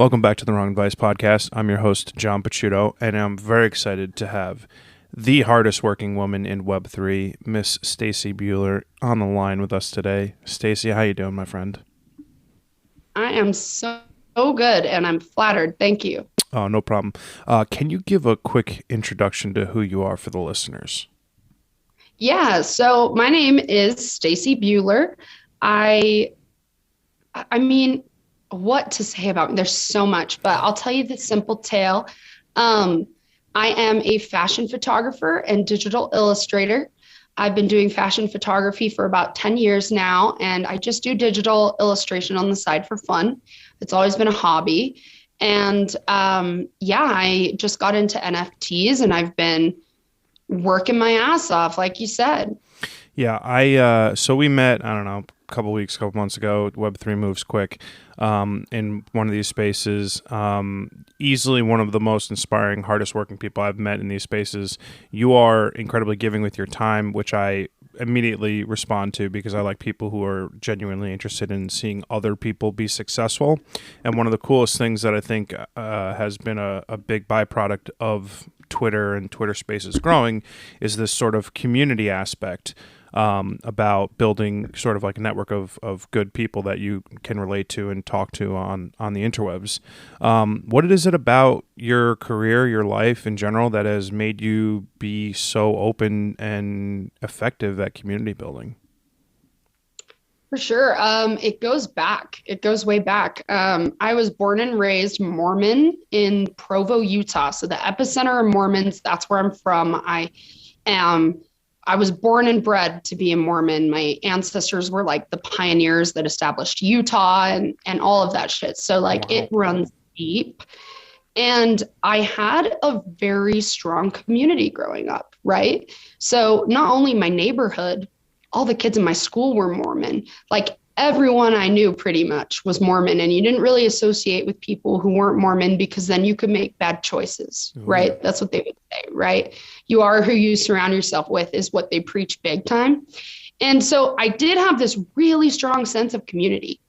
Welcome back to the Wrong Advice Podcast. I'm your host, John Picciuto, and I'm very excited to have the hardest working woman in Web3, Miss Stacie Buhler, on the line with us today. Stacie, how you doing, my friend? I am so good, and I'm flattered. Thank you. Oh, no problem. Can you give a quick introduction to who you are for the listeners? Yeah, so my name is Stacie Buhler. I mean, what to say about me? There's so much, but I'll tell you the simple tale. I am a fashion photographer and digital illustrator. I've been doing fashion photography for about 10 years now, and I just do digital illustration on the side for fun. It's always been a hobby. And I just got into NFTs, and I've been working my ass off, like you said. Yeah, so we met, I don't know, a couple months ago. Web3 moves quick in one of these spaces. Easily one of the most inspiring, hardest working people I've met in these spaces. You are incredibly giving with your time, which I immediately respond to because I like people who are genuinely interested in seeing other people be successful. And one of the coolest things that I think has been a big byproduct of Twitter and Twitter Spaces growing is this sort of community aspect about building sort of like a network of good people that you can relate to and talk to on the interwebs. What is it about your career, your life in general, that has made you be so open and effective at community building? For sure. It goes back. It goes way back. I was born and raised Mormon in Provo, Utah. So the epicenter of Mormons, that's where I'm from. I was born and bred to be a Mormon. My ancestors were like the pioneers that established Utah and all of that shit. So like It runs deep. And I had a very strong community growing up, right? So not only my neighborhood, all the kids in my school were Mormon. Like everyone I knew pretty much was Mormon, and you didn't really associate with people who weren't Mormon because then you could make bad choices, right? That's what they would say, right? You are who you surround yourself with is what they preach big time. And so I did have this really strong sense of community.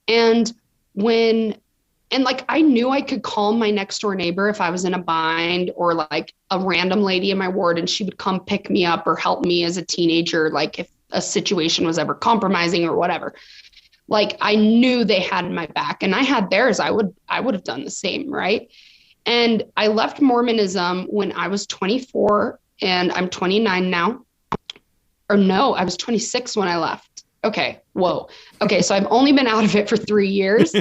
And I knew I could call my next door neighbor if I was in a bind, or like a random lady in my ward, and she would come pick me up or help me as a teenager, like if a situation was ever compromising or whatever. Like I knew they had my back, and I had theirs. I would have done the same, right? And I left Mormonism when I was 24, and I'm 29 now. Or no, I was 26 when I left. Okay, whoa. Okay, so I've only been out of it for 3 years.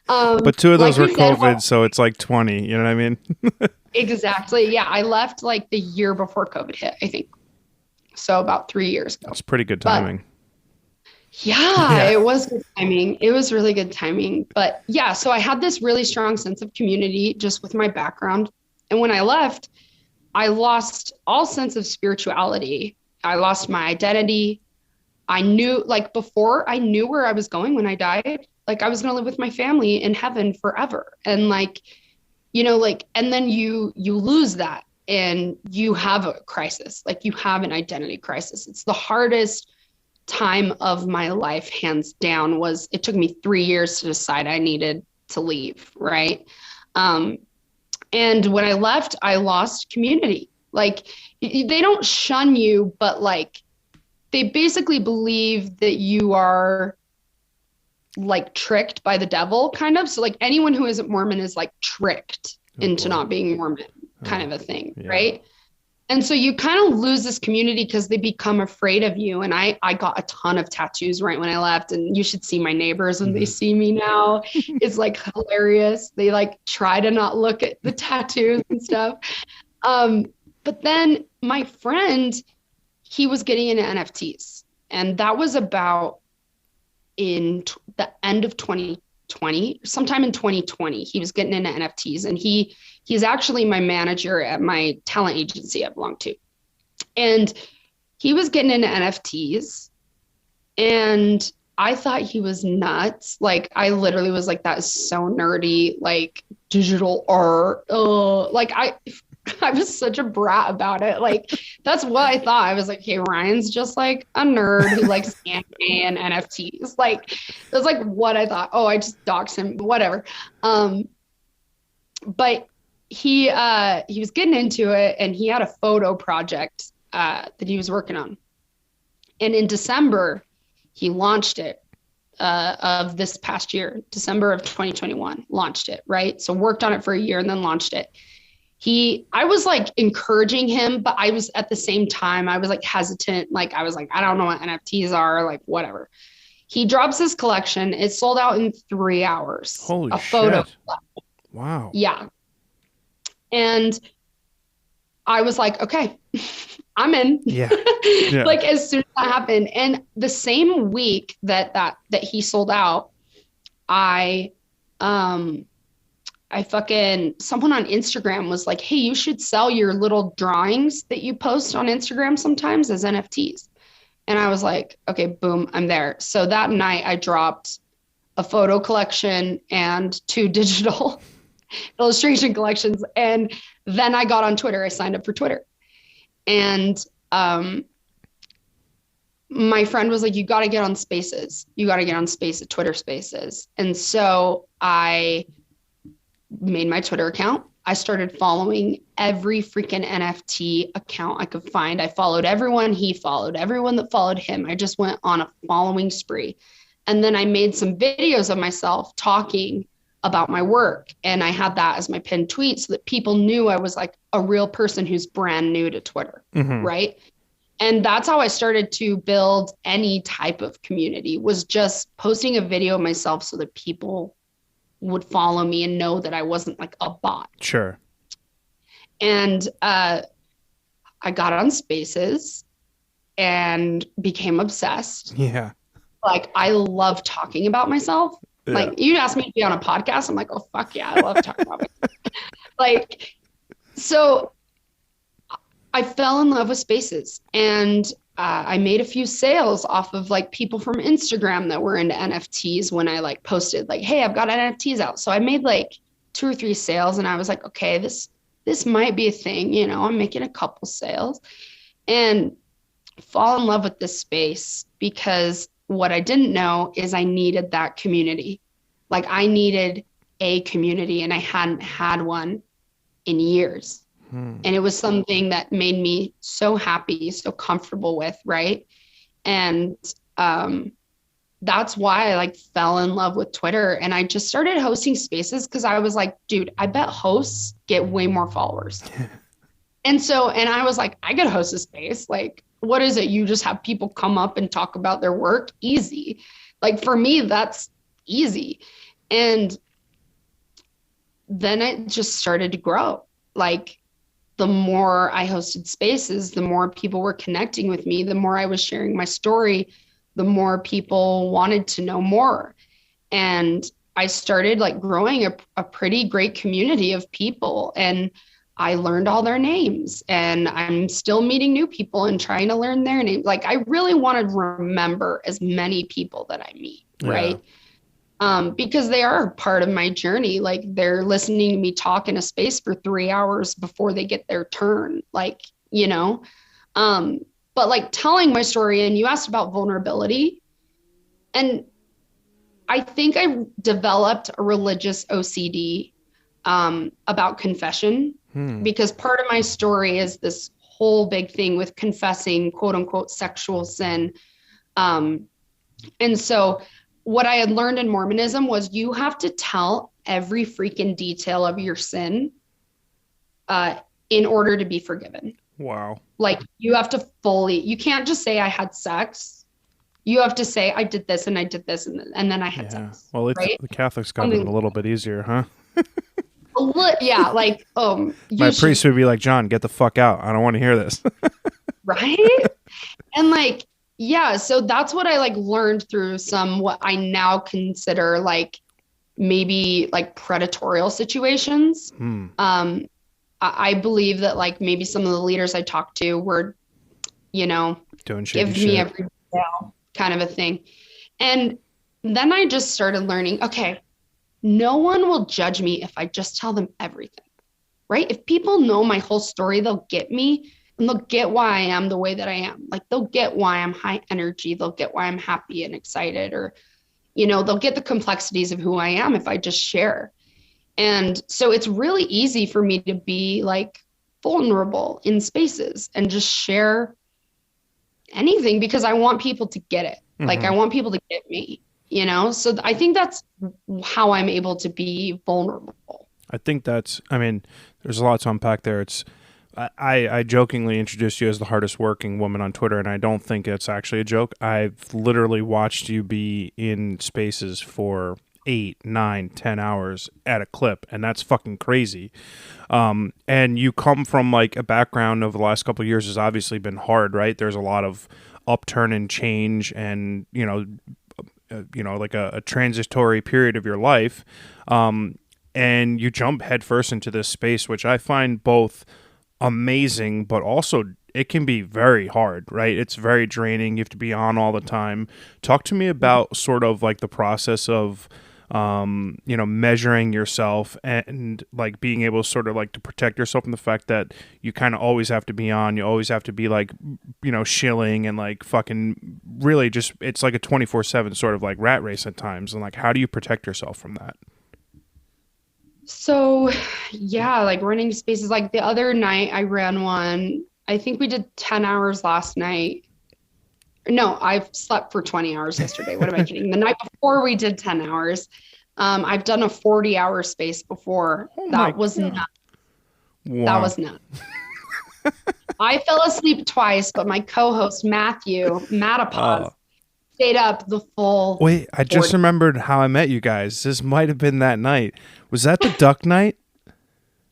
But two of those were COVID, so it's like 20, you know what I mean? Exactly. Yeah, I left like the year before COVID hit, I think. So about 3 years ago. That's pretty good timing. Yeah, it was good timing. It was really good timing. But yeah, so I had this really strong sense of community just with my background. And when I left, I lost all sense of spirituality. I lost my identity. I knew, like before, I knew where I was going when I died. Like I was going to live with my family in heaven forever. And like, you know, like, and then you lose that and you have a crisis. Like you have an identity crisis. It's the hardest time of my life, hands down. It took me 3 years to decide I needed to leave, right? And when I left, I lost community. Like they don't shun you, but like they basically believe that you are like tricked by the devil, kind of. So like anyone who isn't Mormon is like tricked into not being Mormon, kind of a thing, right? And so you kind of lose this community because they become afraid of you. And I got a ton of tattoos right when I left, and you should see my neighbors when they see me now. It's like hilarious. They like try to not look at the tattoos and stuff. But then my friend, he was getting into NFTs, and that was about in the end of 2020, sometime in 2020, he was getting into NFTs, and he's actually my manager at my talent agency I belong to. And he was getting into NFTs, and I thought he was nuts. Like I literally was like, that is so nerdy, like digital art. Oh, like I was such a brat about it. Like, that's what I thought. I was like, hey, Ryan's just like a nerd who likes anime and NFTs. Like, that's like what I thought. Oh, I just doxed him, whatever. But he was getting into it, and he had a photo project that he was working on. And in December, he launched it of this past year, December of 2021, launched it, right? So worked on it for a year and then launched it. I was like encouraging him, but I was at the same time, I was like hesitant. Like, I was like, I don't know what NFTs are, like whatever. He drops his collection. It sold out in 3 hours. Holy a photo. shit. Wow. Yeah. And I was like, okay, I'm in. Yeah. Like as soon as that happened. And the same week that he sold out, someone on Instagram was like, hey, you should sell your little drawings that you post on Instagram sometimes as NFTs. And I was like, okay, boom, I'm there. So that night I dropped a photo collection and 2 digital illustration collections. And then I got on Twitter. I signed up for Twitter. And my friend was like, you got to get on Spaces. You got to get on Twitter Spaces. And so I made my Twitter account. I started following every freaking NFT account I could find. I followed everyone. He followed everyone that followed him. I just went on a following spree. And then I made some videos of myself talking about my work. And I had that as my pinned tweet so that people knew I was like a real person who's brand new to Twitter, right? And that's how I started to build any type of community, was just posting a video of myself so that people would follow me and know that I wasn't like a bot. Sure. And I got on Spaces and became obsessed. Yeah. Like, I love talking about myself. Yeah. Like, you asked me to be on a podcast, I'm like, oh, fuck yeah, I love talking about myself. Like, so I fell in love with Spaces, and I made a few sales off of like people from Instagram that were into NFTs when I like posted like, hey, I've got NFTs out. So I made like 2 or 3 sales, and I was like, okay, this might be a thing. You know, I'm making a couple sales, and fall in love with this space, because what I didn't know is I needed that community. Like, I needed a community, and I hadn't had one in years. And it was something that made me so happy, so comfortable with, right? And that's why I like fell in love with Twitter. And I just started hosting Spaces because I was like, dude, I bet hosts get way more followers. And I was like, I could host a space. Like, what is it? You just have people come up and talk about their work? Easy. Like, for me, that's easy. And then it just started to grow. Like, the more I hosted Spaces, the more people were connecting with me, the more I was sharing my story, the more people wanted to know more. And I started like growing a pretty great community of people, and I learned all their names, and I'm still meeting new people and trying to learn their names. Like, I really want to remember as many people that I meet, right? Because they are part of my journey. Like, they're listening to me talk in a space for 3 hours before they get their turn. Like, you know, but like telling my story, and you asked about vulnerability, and I think I developed a religious OCD about confession, because part of my story is this whole big thing with confessing, quote unquote, sexual sin. And so what I had learned in Mormonism was you have to tell every freaking detail of your sin in order to be forgiven. Wow. Like, you have to you can't just say I had sex. You have to say I did this and I did this and then I had sex. Well, right? The Catholics got it a little bit easier, huh? Yeah, like, my priest would be like, John, get the fuck out. I don't want to hear this. Right? And like, yeah, so that's what I like learned through what I now consider like maybe like predatorial situations. I believe that like maybe some of the leaders I talked to were, you know, give me every detail kind of a thing. And then I just started learning, okay, no one will judge me if I just tell them everything, right? If people know my whole story, they'll get me. And they'll get why I am the way that I am. Like, they'll get why I'm high energy. They'll get why I'm happy and excited, or, you know, they'll get the complexities of who I am if I just share. And so it's really easy for me to be like vulnerable in spaces and just share anything because I want people to get it. Like I want people to get me, So I think that's how I'm able to be vulnerable. I think there's a lot to unpack there. I jokingly introduced you as the hardest working woman on Twitter, and I don't think it's actually a joke. I've literally watched you be in spaces for 8, 9, 10 hours at a clip, and that's fucking crazy. And you come from like a background of the last couple of years has obviously been hard, right? There's a lot of upturn and change, and like a transitory period of your life, and you jump headfirst into this space, which I find both amazing, but also it can be very hard, right? It's very draining. You have to be on all the time. Talk to me about sort of like the process of measuring yourself and like being able sort of like to protect yourself from the fact that you kind of always have to be on. You always have to be like, shilling and like fucking really just, it's like a 24/7 sort of like rat race at times. And like, how do you protect yourself from that? So yeah, like running spaces, like the other night I ran one, I think we did 10 hours last night. No, I've slept for 20 hours yesterday. What am I kidding? The night before we did 10 hours. I've done a 40-hour space before. That was nuts. Wow. That was nuts. I fell asleep twice, but my co-host Matapaz, stayed up the full. Wait, I just remembered how I met you guys. This might have been that night. Was that the duck night?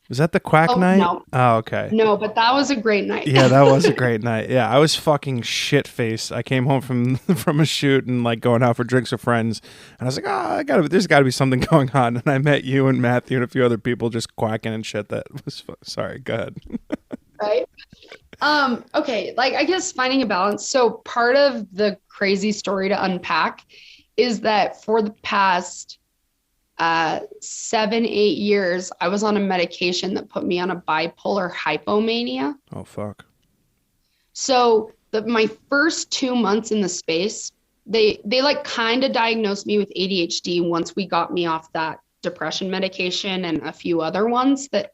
Was that the quack night? No. Oh, okay. No, but that was a great night. Yeah, that was a great night. Yeah, I was fucking shit-faced. I came home from a shoot and like going out for drinks with friends, and I was like, there's got to be something going on. And I met you and Matthew and a few other people just quacking and shit. That was sorry. Go ahead. Right. Okay. Like I guess finding a balance. So part of the crazy story to unpack is that for the past 7-8 years, I was on a medication that put me on a bipolar hypomania. Oh, fuck. So my first 2 months in the space, they like kind of diagnosed me with ADHD once we got me off that depression medication and a few other ones that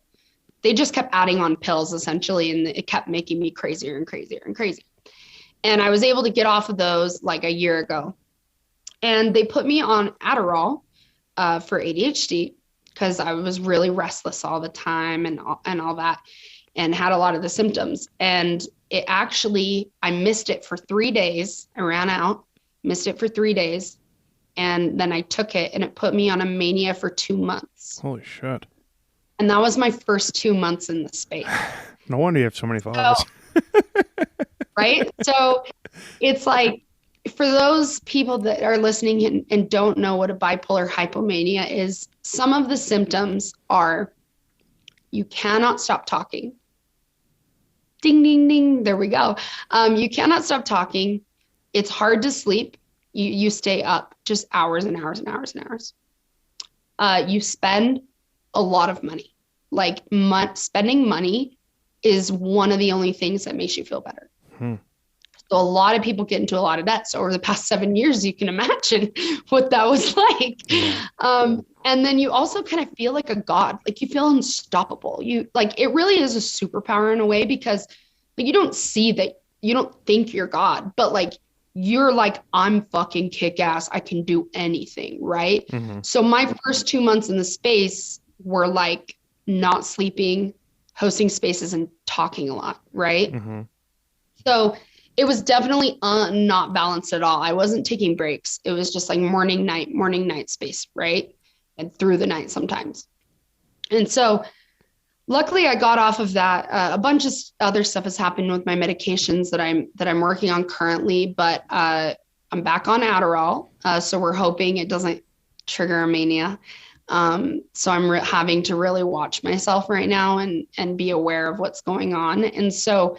they just kept adding on pills essentially. And it kept making me crazier and crazier and crazier. And I was able to get off of those like a year ago. And they put me on Adderall for ADHD because I was really restless all the time and all that, and had a lot of the symptoms. And I missed it for 3 days. I ran out, missed it for 3 days. And then I took it and it put me on a mania for 2 months. Holy shit. And that was my first 2 months in the space. No wonder you have so many followers. Right? So it's like, for those people that are listening and don't know what a bipolar hypomania is, some of the symptoms are you cannot stop talking. Ding, ding, ding. There we go. You cannot stop talking. It's hard to sleep. You stay up just hours and hours and hours and hours. You spend a lot of money. Like spending money is one of the only things that makes you feel better. So a lot of people get into a lot of debt. So over the past 7 years, you can imagine what that was like. And then you also kind of feel like a god, like you feel unstoppable. It really is a superpower in a way because you don't see that, you don't think you're God, but like, you're like, I'm fucking kick ass. I can do anything. Right. Mm-hmm. So my first 2 months in the space were like not sleeping, hosting spaces and talking a lot. Right. Mm-hmm. So it was definitely not balanced at all. I wasn't taking breaks. It was just like morning, night space, right? And through the night sometimes. And so luckily I got off of that. A bunch of other stuff has happened with my medications that I'm working on currently, but I'm back on Adderall. So we're hoping it doesn't trigger a mania. So I'm having to really watch myself right now and be aware of what's going on. And so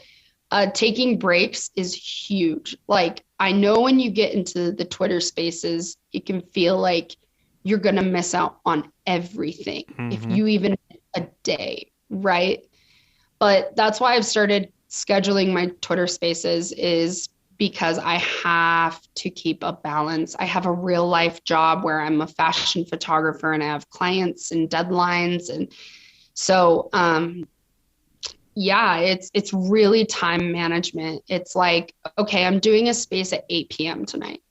taking breaks is huge. Like I know when you get into the Twitter spaces, it can feel like you're going to miss out on everything. Mm-hmm. If you even a day, right? But that's why I've started scheduling my Twitter spaces, is because I have to keep a balance. I have a real life job where I'm a fashion photographer and I have clients and deadlines. And so, yeah, it's really time management. It's like, okay, I'm doing a space at 8 p.m. tonight.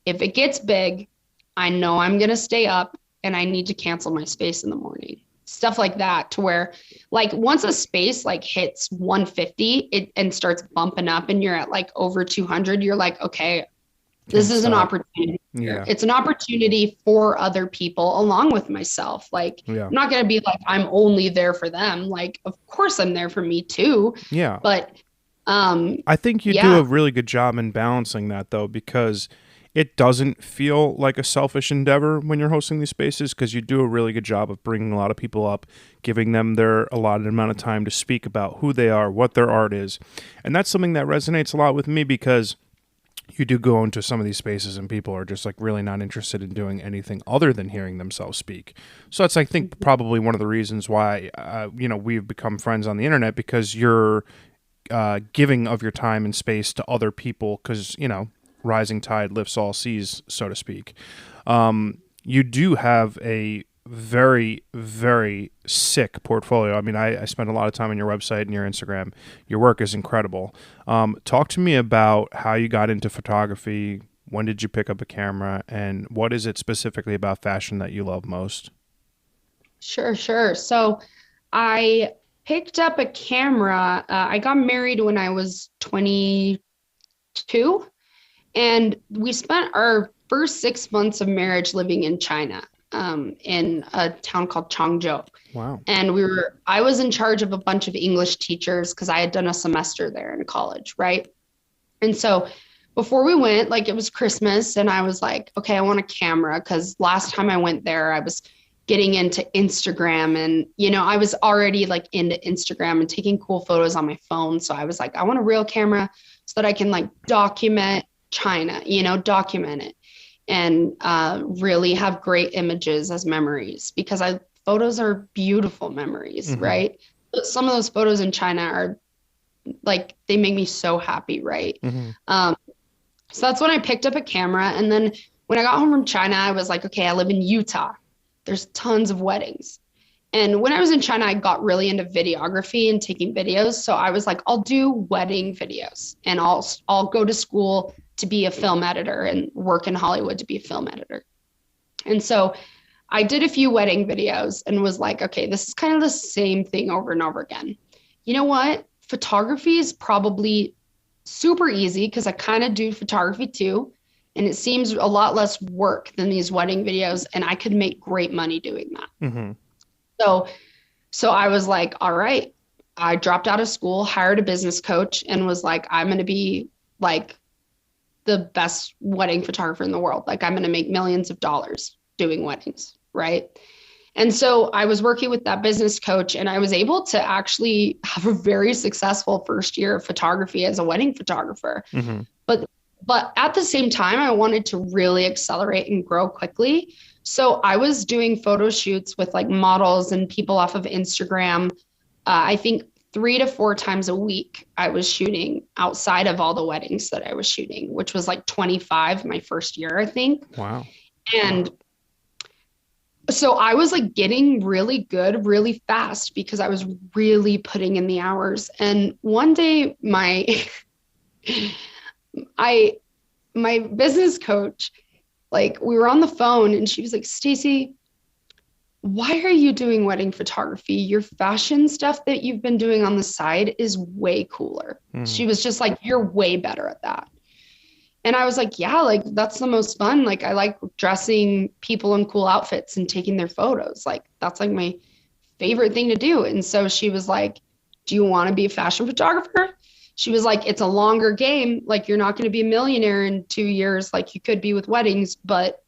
If it gets big, I know I'm going to stay up and I need to cancel my space in the morning. Stuff like that, to where like once a space like hits 150 and starts bumping up and you're at like over 200, you're like, okay, this is an opportunity. Yeah. It's an opportunity for other people along with myself. Like, Yeah. I'm not going to be like, I'm only there for them. Like, of course I'm there for me too. Yeah. But I think you do a really good job in balancing that, though, because it doesn't feel like a selfish endeavor when you're hosting these spaces, because you do a really good job of bringing a lot of people up, giving them their allotted amount of time to speak about who they are, what their art is. And that's something that resonates a lot with me, because you do go into some of these spaces and people are just like really not interested in doing anything other than hearing themselves speak. So that's, I think, probably one of the reasons why, we've become friends on the internet, because you're giving of your time and space to other people, because, rising tide lifts all seas, so to speak. You do have a very, very sick portfolio. I mean, I spent a lot of time on your website and your Instagram. Your work is incredible. Talk to me about how you got into photography. When did you pick up a camera, and what is it specifically about fashion that you love most? Sure. So I picked up a camera. I got married when I was 22, and we spent our first 6 months of marriage living in China, in a town called Changzhou. Wow. And I was in charge of a bunch of English teachers because I had done a semester there in college, right? And so before we went, like, it was Christmas, and I was like, okay, I want a camera, because last time I went there, I was getting into Instagram, and, I was already like into Instagram and taking cool photos on my phone. So I was like, I want a real camera so that I can like document China, document it, and really have great images as memories, because photos are beautiful memories, Mm-hmm. right? But some of those photos in China are like, they make me so happy, right? Mm-hmm. So that's when I picked up a camera. And then when I got home from China, I was like, okay, I live in Utah. There's tons of weddings. And when I was in China, I got really into videography and taking videos. So I was like, I'll do wedding videos, and I'll go to school to be a film editor and work in Hollywood to be a film editor. And so I did a few wedding videos and was like, okay, this is kind of the same thing over and over again. You know what? Photography is probably super easy, because I kind of do photography too. And it seems a lot less work than these wedding videos, and I could make great money doing that. Mm-hmm. So I was like, all right, I dropped out of school, hired a business coach, and was like, I'm going to be like the best wedding photographer in the world. Like, I'm going to make millions of dollars doing weddings, right? And so I was working with that business coach, and I was able to actually have a very successful first year of photography as a wedding photographer. Mm-hmm. But at the same time, I wanted to really accelerate and grow quickly. So I was doing photo shoots with like models and people off of Instagram. I think 3 to 4 times a week, I was shooting outside of all the weddings that I was shooting, which was like 25 my first year, I think. Wow. And so I was like getting really good really fast, because I was really putting in the hours. And one day my business coach, like, we were on the phone, and she was like, Stacie, why are you doing wedding photography? Your fashion stuff that you've been doing on the side is way cooler. She was just like, you're way better at that. And I was like, yeah, like, that's the most fun. Like, I like dressing people in cool outfits and taking their photos. Like, that's like my favorite thing to do. And so she was like, do you want to be a fashion photographer? She was like, it's a longer game. Like, you're not going to be a millionaire in 2 years like you could be with weddings, but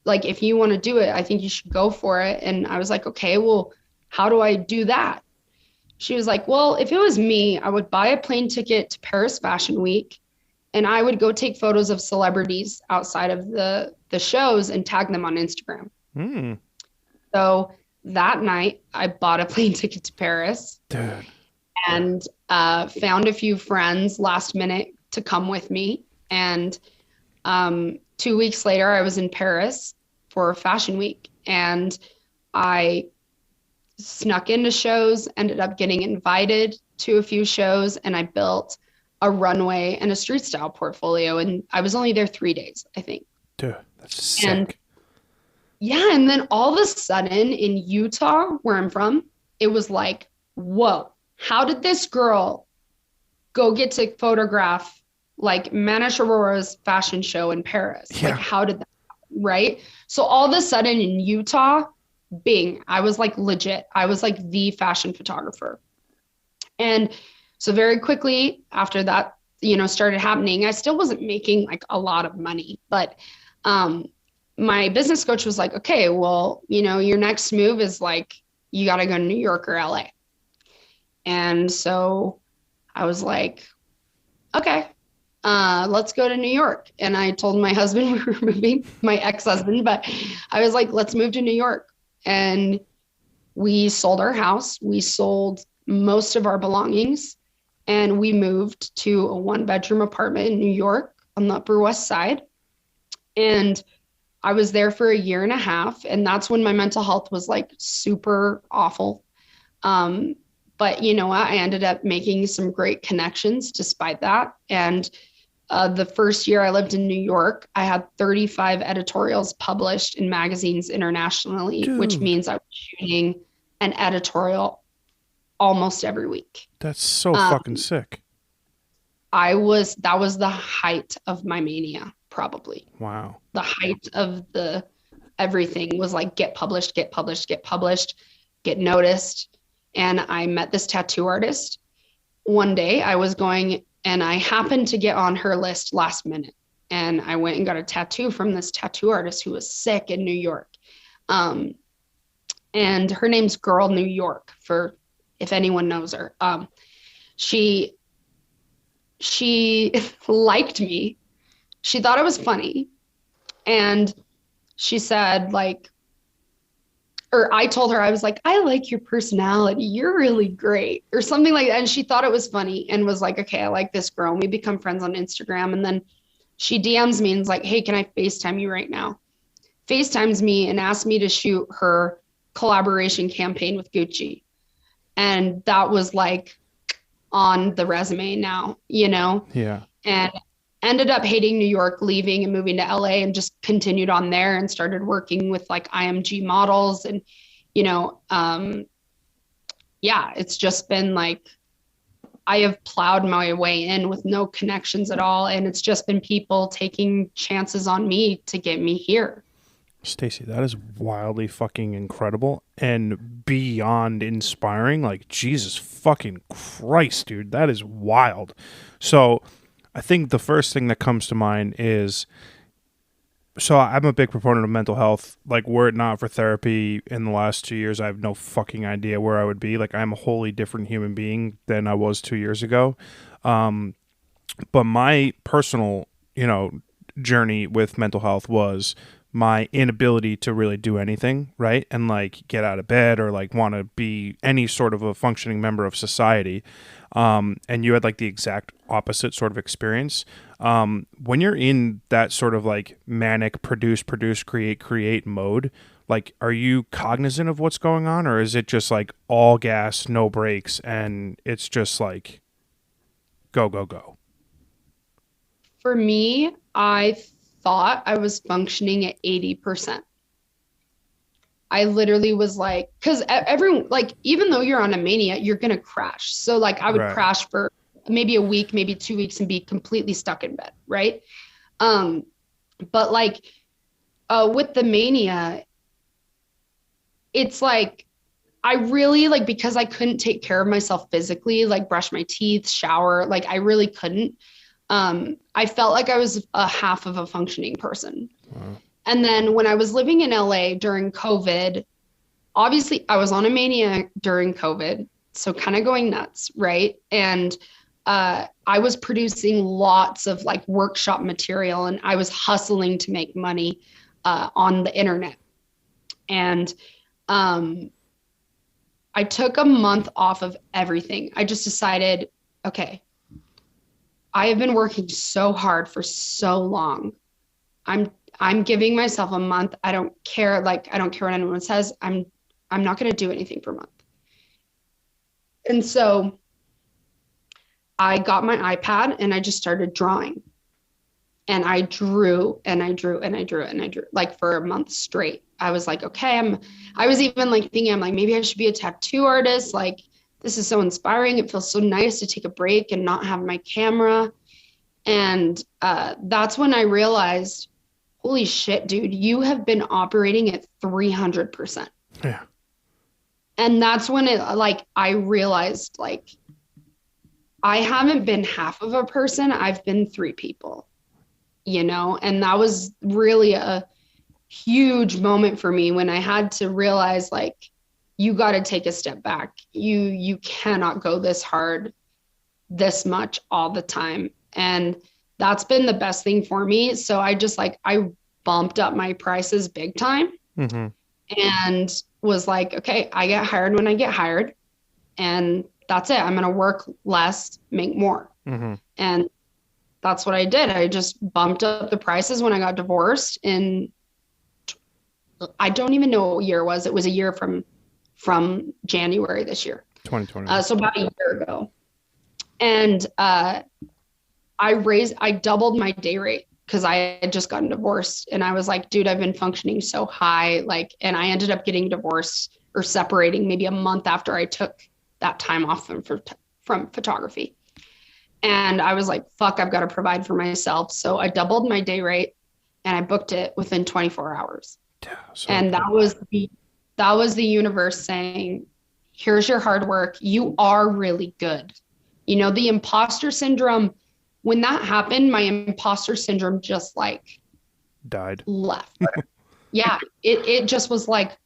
like, if you want to do it, I think you should go for it. And I was like, okay, well, how do I do that? She was like, well, if it was me, I would buy a plane ticket to Paris Fashion Week, and I would go take photos of celebrities outside of the shows and tag them on Instagram. So that night, I bought a plane ticket to Paris. Dude. And found a few friends last minute to come with me. And 2 weeks later, I was in Paris for Fashion Week, and I snuck into shows, ended up getting invited to a few shows, and I built a runway and a street style portfolio. And I was only there 3 days, I think. Dude, that's sick. And yeah, and then all of a sudden in Utah, where I'm from, it was like, whoa, how did this girl go get to photograph like Manish Aurora's fashion show in Paris? Yeah. Like, how did that happen, right? So all of a sudden in Utah, bing, I was like legit. I was like the fashion photographer. And so very quickly after that, started happening, I still wasn't making like a lot of money, but my business coach was like, okay, well, your next move is like, you got to go to New York or LA. And so I was like, okay, let's go to New York. And I told my husband we were moving, my ex-husband, but I was like, let's move to New York. And we sold our house. We sold most of our belongings, and we moved to a 1-bedroom apartment in New York on the Upper West Side. And I was there for a year and a half, and that's when my mental health was like super awful. But you know what? I ended up making some great connections despite that. And the first year I lived in New York, I had 35 editorials published in magazines internationally, Dude. which means I was shooting an editorial almost every week. That's so fucking sick. That was the height of my mania, probably. Wow. The height of the everything was like, get published, get published, get published, get noticed. And I met this tattoo artist. One day I was going, and I happened to get on her list last minute. And I went and got a tattoo from this tattoo artist who was sick in New York. And her name's Girl New York, for if anyone knows her. She liked me. She thought it was funny. And she said, like, or I told her, I was like, I like your personality. You're really great, or something like that. And she thought it was funny and was like, okay, I like this girl. And we become friends on Instagram. And then she DMs me and is like, hey, can I FaceTime you right now? FaceTimes me and asked me to shoot her collaboration campaign with Gucci. And that was like on the resume now, Yeah. And ended up hating New York, leaving and moving to LA, and just continued on there and started working with like IMG models. And, it's just been like, I have plowed my way in with no connections at all. And it's just been people taking chances on me to get me here. Stacie, that is wildly fucking incredible and beyond inspiring. Like, Jesus fucking Christ, dude. That is wild. So I think the first thing that comes to mind is, so I'm a big proponent of mental health. Like, were it not for therapy in the last 2 years, I have no fucking idea where I would be. Like, I'm a wholly different human being than I was 2 years ago. But my personal, journey with mental health was my inability to really do anything, right? And like get out of bed or like want to be any sort of a functioning member of society. And you had like the exact opposite sort of experience. When you're in that sort of like manic produce, create mode, like, are you cognizant of what's going on, or is it just like all gas, no brakes, and it's just like go, go, go? For me, I thought I was functioning at 80%. I literally was like, because everyone, like, even though you're on a mania, you're going to crash. So like I would crash for maybe a week, maybe 2 weeks, and be completely stuck in bed. Right. But like with the mania, it's like, I really like, because I couldn't take care of myself physically, like brush my teeth, shower, like I really couldn't. I felt like I was a half of a functioning person. Wow. And then when I was living in LA during COVID, obviously I was on a mania during COVID, so kind of going nuts, right? And I was producing lots of like workshop material, and I was hustling to make money on the internet. And I took a month off of everything. I just decided, okay, I have been working so hard for so long. I'm giving myself a month. I don't care. Like, I don't care what anyone says. I'm not going to do anything for a month. And so I got my iPad and I just started drawing. And I drew and I drew and I drew and I drew like for a month straight. I was like, okay, I was even like thinking, I'm like, maybe I should be a tattoo artist. Like, this is so inspiring. It feels so nice to take a break and not have my camera. And that's when I realized, holy shit, dude, you have been operating at 300%. Yeah. And that's when I realized, like, I haven't been half of a person. I've been 3 people, and that was really a huge moment for me when I had to realize, like, you got to take a step back. You cannot go this hard, this much all the time. And that's been the best thing for me. So I just I bumped up my prices big time and was like, okay, I get hired when I get hired, and that's it. I'm going to work less, make more. And that's what I did. I just bumped up the prices when I got divorced I don't even know what year it was. It was a year from January this year. 2020. So about a year ago. And I doubled my day rate because I had just gotten divorced. And I was like, dude, I've been functioning so high. And I ended up getting divorced or separating maybe a month after I took that time off from photography. And I was like, fuck, I've got to provide for myself. So I doubled my day rate and I booked it within 24 hours. Yeah, and that was the universe saying, here's your hard work. You are really good. The imposter syndrome, when that happened, my imposter syndrome just died. Left. Yeah. It just was like,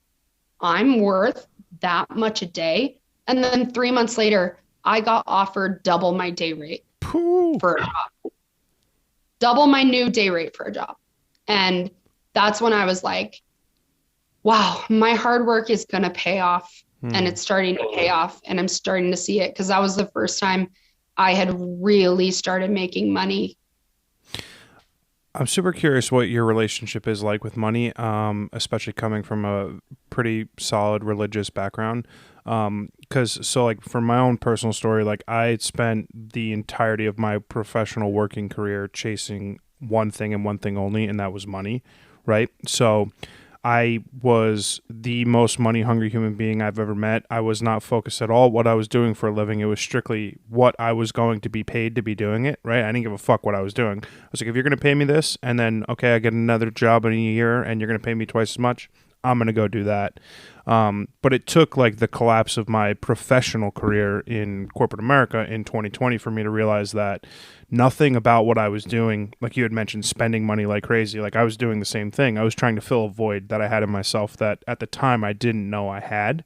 I'm worth that much a day. And then 3 months later, I got offered double my day rate for a job. Double my new day rate for a job. And that's when I was like, wow, my hard work is going to pay off. And it's starting to pay off. And I'm starting to see it because that was the first time I had really started making money. I'm super curious what your relationship is like with money, especially coming from a pretty solid religious background. From my own personal story, I spent the entirety of my professional working career chasing one thing and one thing only, and that was money, right? So I was the most money-hungry human being I've ever met. I was not focused at all what I was doing for a living. It was strictly what I was going to be paid to be doing it, right? I didn't give a fuck what I was doing. I was like, if you're going to pay me this, and then, okay, I get another job in a year, and you're going to pay me twice as much, I'm going to go do that. But it took the collapse of my professional career in corporate America in 2020 for me to realize that nothing about what I was doing, like you had mentioned, spending money like crazy, I was doing the same thing. I was trying to fill a void that I had in myself that at the time I didn't know I had,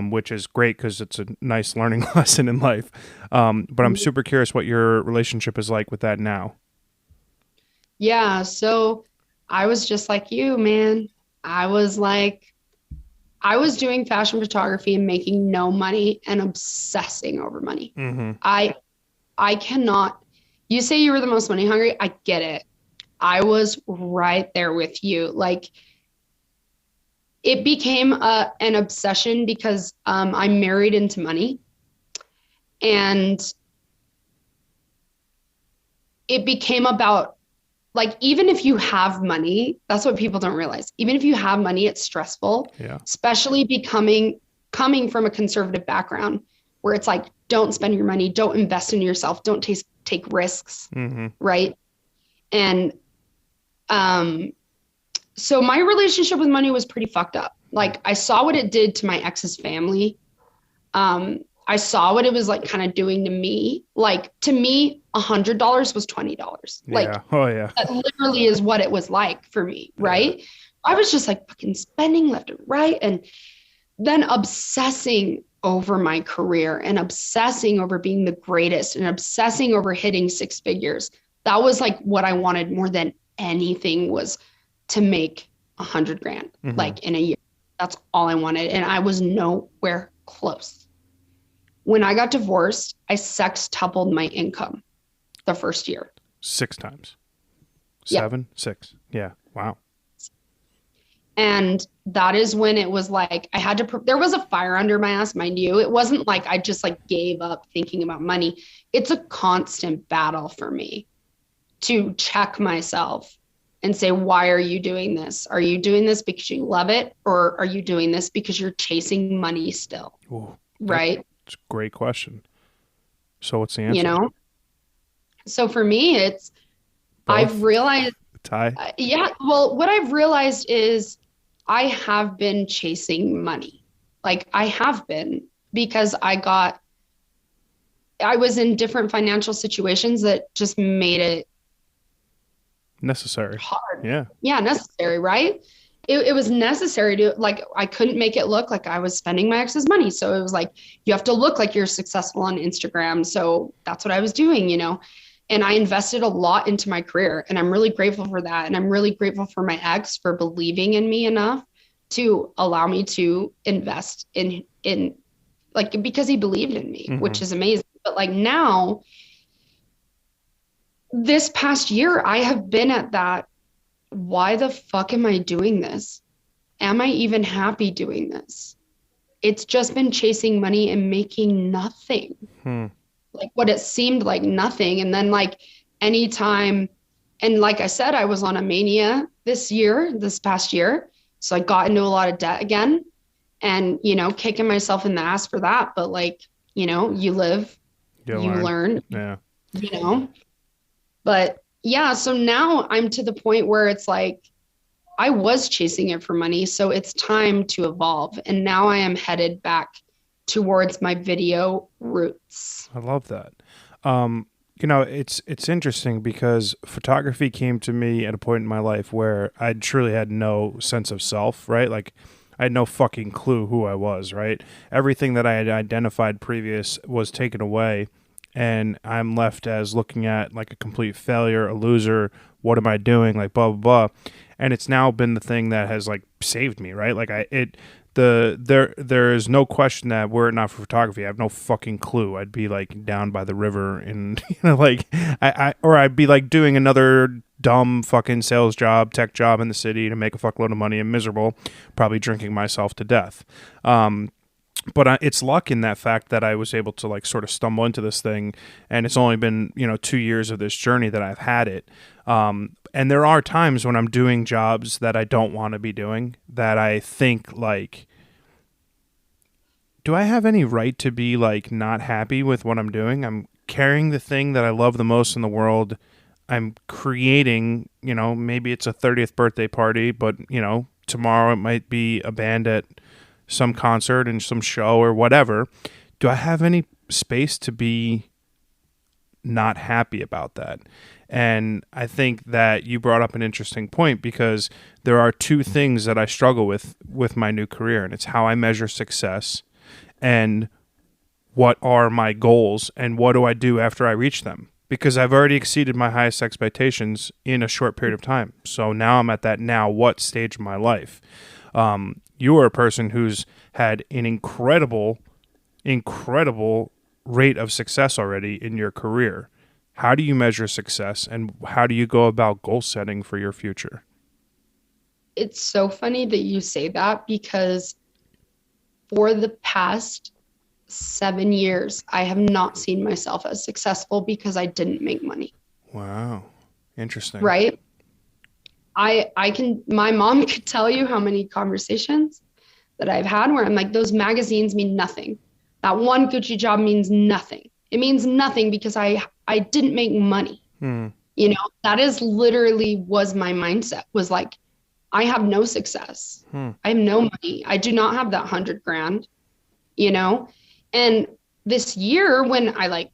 which is great because it's a nice learning lesson in life. But I'm super curious what your relationship is like with that now. Yeah, so I was just like you, man. I was doing fashion photography and making no money and obsessing over money. I cannot, you say you were the most money hungry. I get it. I was right there with you. It became an obsession because I'm married into money, and it became about, even if you have money, that's what people don't realize. Even if you have money, it's stressful, especially coming from a conservative background where it's don't spend your money, don't invest in yourself, don't take risks, right? And so my relationship with money was pretty fucked up. I saw what it did to my ex's family. I saw what it was kind of doing to me. To me, $100 was $20. That literally is what it was like for me, right? Yeah. I was just fucking spending left and right, and then obsessing over my career and obsessing over being the greatest and obsessing over hitting 6 figures. That was what I wanted more than anything, was to make $100,000 in a year. That's all I wanted, and I was nowhere close. When I got divorced, I sextupled my income. the first year. 6 times. Yeah. 7, 6. Yeah. Wow. And that is when it was like, I had to, there was a fire under my ass, mind you. It wasn't like I just like gave up thinking about money. It's a constant battle for me to check myself and say, why are you doing this? Are you doing this because you love it? Or are you doing this because you're chasing money still? Ooh, right? It's a great question. So what's the answer? You know? So for me, it's, Both? I've realized, Tie? yeah, well, what I've realized is I have been chasing money. Like I have been, because I was in different financial situations that just made it Necessary. hard. Yeah. Yeah, necessary, right? It was necessary to, like, I couldn't make it look like I was spending my ex's money. So it was like, you have to look like you're successful on Instagram. So that's what I was doing, you know? And I invested a lot into my career, and I'm really grateful for that. And I'm really grateful for my ex for believing in me enough to allow me to invest in like, because he believed in me, which is amazing. But like now, this past year, I have been at that, why the fuck am I doing this? Am I even happy doing this? It's just been chasing money and making nothing. Like what it seemed like nothing. And then like anytime, and like I said, I was on a mania this past year. So I got into a lot of debt again, and, you know, kicking myself in the ass for that. But like, you know, you live, you learn, yeah, you know, but yeah. So now I'm to the point where it's like, I was chasing it for money. So it's time to evolve. And now I am headed back towards my video roots. I love that. You know, it's interesting because photography came to me at a point in my life where I truly had no sense of self, right? Like I had no fucking clue who I was, right? Everything that I had identified previous was taken away, and I'm left as looking at like a complete failure, a loser. What am I doing? Like blah, blah, blah. And it's now been the thing that has like saved me, right? Like there is no question that were it not for photography, I have no fucking clue. I'd be like down by the river, and you know, like I'd be like doing another dumb fucking sales job, tech job in the city to make a fuckload of money and miserable, probably drinking myself to death. But it's luck in that fact that I was able to like sort of stumble into this thing, and it's only been, you know, 2 years of this journey that I've had it. And there are times when I'm doing jobs that I don't want to be doing, that I think like, do I have any right to be like not happy with what I'm doing? I'm carrying the thing that I love the most in the world. I'm creating, you know, maybe it's a 30th birthday party, but you know, tomorrow it might be a band at some concert and some show or whatever. Do I have any space to be not happy about that? And I think that you brought up an interesting point, because there are two things that I struggle with my new career, and it's how I measure success and what are my goals and what do I do after I reach them, because I've already exceeded my highest expectations in a short period of time. So now I'm at that now what stage of my life. You are a person who's had an incredible rate of success already in your career. How do you measure success, and how do you go about goal setting for your future? It's so funny that you say that, because for the past 7 years, I have not seen myself as successful because I didn't make money. Wow. Interesting. Right? My mom could tell you how many conversations that I've had where I'm like, those magazines mean nothing. That one Gucci job means nothing. It means nothing because I didn't make money. You know, that is literally was my mindset, was like, I have no success. I have no money. I do not have that 100 grand, you know? And this year when I like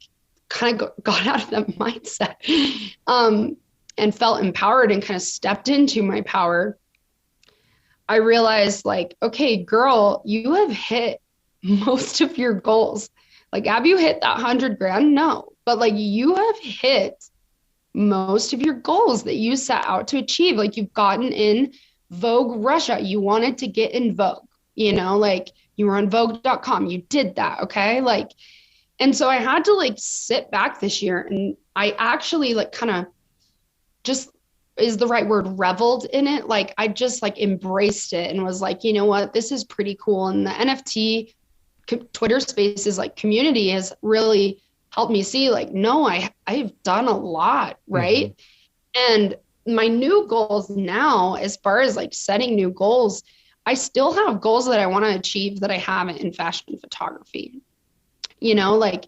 kind of got out of that mindset, and felt empowered and kind of stepped into my power, I realized like, okay, girl, you have hit most of your goals. Like, have you hit that 100 grand? No, but like you have hit most of your goals that you set out to achieve. Like, you've gotten in Vogue Russia. You wanted to get in Vogue, you know, like you were on Vogue.com. You did that. Okay. Like, And so I had to like sit back this year, and I actually like kind of just, is the right word, reveled in it. Like I just like embraced it and was like, you know what, this is pretty cool. And the NFT Twitter Spaces like community has really helped me see like, no, I've done a lot, right? And my new goals now, as far as like setting new goals, I still have goals that I want to achieve that I haven't in fashion photography. You know, like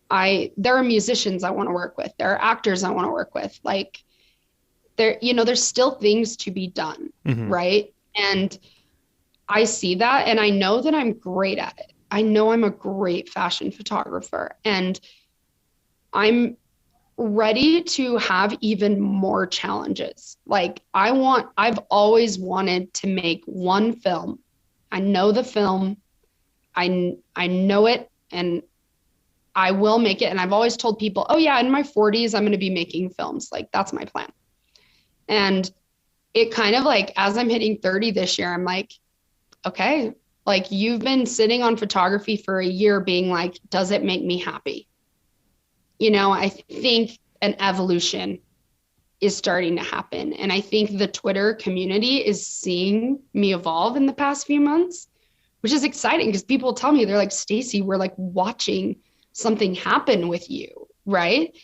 there are musicians I want to work with, there are actors I want to work with, like there, you know, there's still things to be done, right? And I see that, and I know that I'm great at it. I know I'm a great fashion photographer, and I'm ready to have even more challenges. Like I've always wanted to make one film. I know the film, I know it, and I will make it. And I've always told people, oh yeah, in my 40s, I'm going to be making films. Like that's my plan. And it kind of like, as I'm hitting 30 this year, I'm like, okay, like you've been sitting on photography for a year being like, does it make me happy? You know, I think an evolution is starting to happen. And I think the Twitter community is seeing me evolve in the past few months, which is exciting because people tell me, they're like, Stacie, we're like watching something happen with you, right?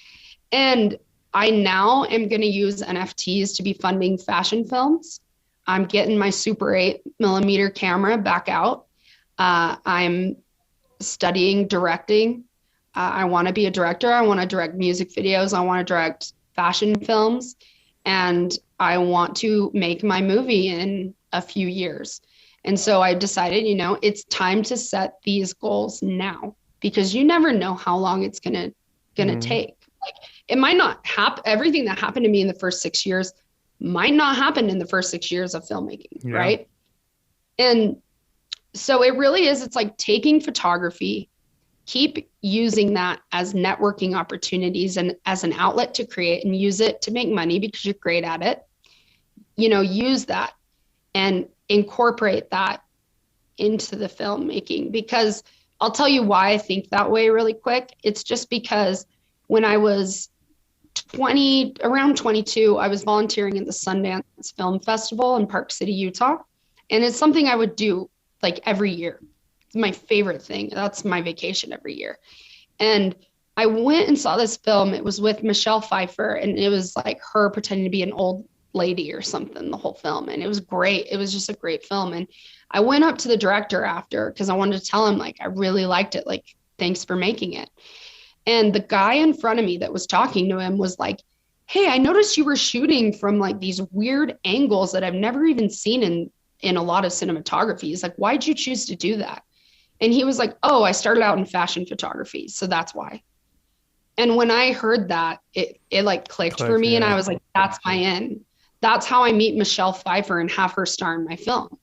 And I now am going to use NFTs to be funding fashion films. I'm getting my Super 8mm camera back out. I'm studying directing. I want to be a director. I want to direct music videos. I want to direct fashion films. And I want to make my movie in a few years. And so I decided, you know, it's time to set these goals now, because you never know how long it's going to take. Like it might not happen. Everything that happened to me in the first 6 years might not happen in the first 6 years of filmmaking. Yeah. Right. And so it really is, it's like taking photography, keep using that as networking opportunities and as an outlet to create, and use it to make money because you're great at it. You know, use that and incorporate that into the filmmaking, because I'll tell you why I think that way really quick. It's just because when I was around 22, I was volunteering at the Sundance Film Festival in Park City, Utah. And it's something I would do like every year. It's my favorite thing. That's my vacation every year. And I went and saw this film. It was with Michelle Pfeiffer, and it was like her pretending to be an old lady or something, the whole film. And it was great. It was just a great film. And I went up to the director after, because I wanted to tell him, like, I really liked it. Like, thanks for making it. And the guy in front of me that was talking to him was like, hey, I noticed you were shooting from like these weird angles that I've never even seen in a lot of cinematography. He's like, why'd you choose to do that? And he was like, oh, I started out in fashion photography, so that's why. And when I heard that, it like clicked for me. Yeah. And I was like, that's my end. That's how I meet Michelle Pfeiffer and have her star in my film.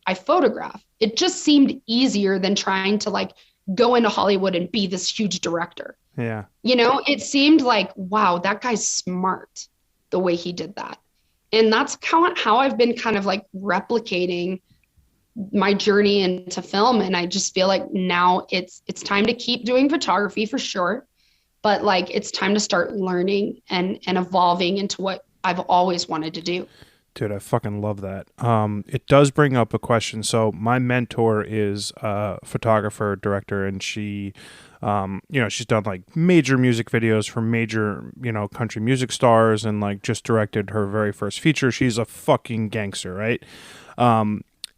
I photograph. It just seemed easier than trying to like go into Hollywood and be this huge director. Yeah. You know, it seemed like, wow, that guy's smart the way he did that. And that's how I've been kind of like replicating my journey into film. And I just feel like now it's time to keep doing photography for sure. But like, it's time to start learning and evolving into what I've always wanted to do. Dude, I fucking love that. It does bring up a question. So my mentor is a photographer, director, and she, she's done like major music videos for major, country music stars, and like just directed her very first feature. She's a fucking gangster, right?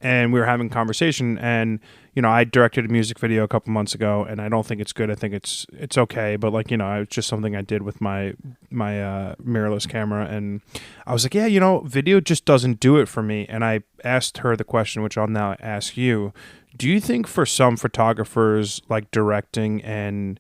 And we were having a conversation, and I directed a music video a couple months ago, and I don't think it's good. I think it's okay, but like it's just something I did with my mirrorless camera, and I was like, yeah, video just doesn't do it for me. And I asked her the question, which I'll now ask you: do you think for some photographers, like directing and